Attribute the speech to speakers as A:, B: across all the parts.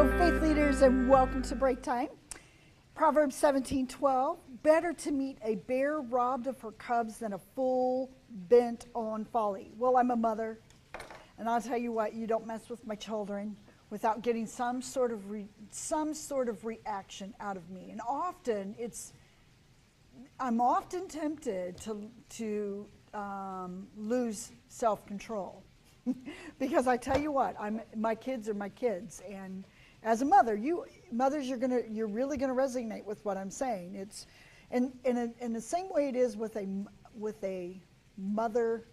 A: Hello, faith leaders, and welcome to Breaktime. Proverbs 17:12, better to meet a bear robbed of her cubs than a fool bent on folly. Well, I'm a mother, and I'll tell you what, you don't mess with my children without getting some sort of reaction out of me. And often I'm often tempted to lose self-control. Because I tell you what, my kids are my kids, and as a mother, you're really gonna resonate with what I'm saying. It's in the same way it is with a mother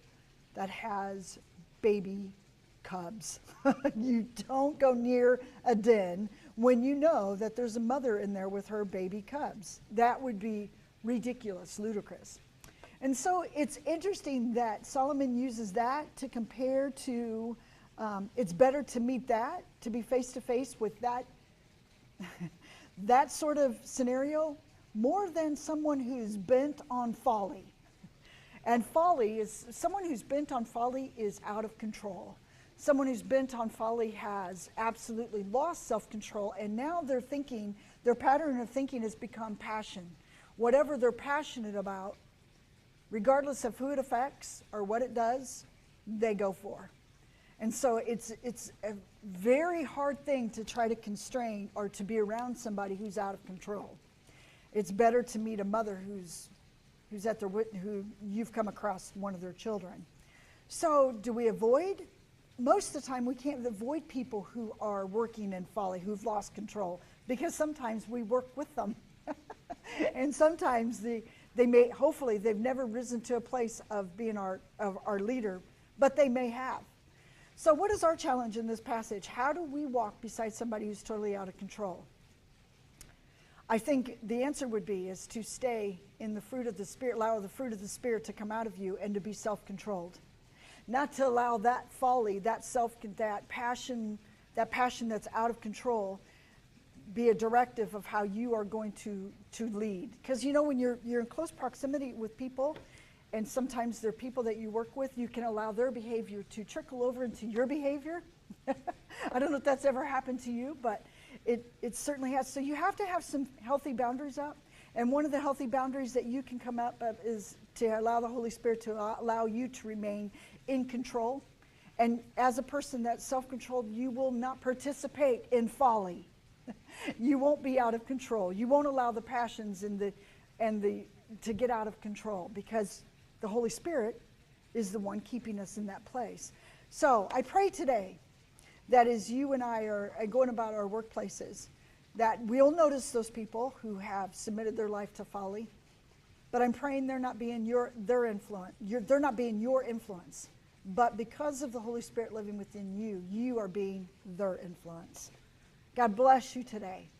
A: that has baby cubs. You don't go near a den when you know that there's a mother in there with her baby cubs. That would be ridiculous, ludicrous. And so it's interesting that Solomon uses that to compare to, it's better to meet that, to be face to face with that, that sort of scenario, more than someone who's bent on folly. And someone who's bent on folly is out of control. Someone who's bent on folly has absolutely lost self-control, and now their pattern of thinking has become passion. Whatever they're passionate about, regardless of who it affects or what it does, they go for. And so it's a very hard thing to try to constrain or to be around somebody who's out of control. It's better to meet a mother who you've come across one of their children. So do we avoid? Most of the time we can't avoid people who are working in folly, who've lost control, because sometimes we work with them. And sometimes hopefully they've never risen to a place of being our leader, but they may have. So what is our challenge in this passage? How do we walk beside somebody who's totally out of control? I think the answer would be is to stay in the fruit of the Spirit, allow the fruit of the Spirit to come out of you, and to be self-controlled. Not to allow that folly, that passion that's out of control be a directive of how you are going to lead. Because when you're in close proximity with people, and sometimes they're people that you work with, you can allow their behavior to trickle over into your behavior. I don't know if that's ever happened to you, but it certainly has. So you have to have some healthy boundaries up. And one of the healthy boundaries that you can come up of is to allow the Holy Spirit to allow you to remain in control. And as a person that's self-controlled, you will not participate in folly. You won't be out of control. You won't allow the passions to get out of control, because the Holy Spirit is the one keeping us in that place. So I pray today that as you and I are going about our workplaces, that we'll notice those people who have submitted their life to folly. But I'm praying they're not being their influence. They're not being your influence. But because of the Holy Spirit living within you, you are being their influence. God bless you today.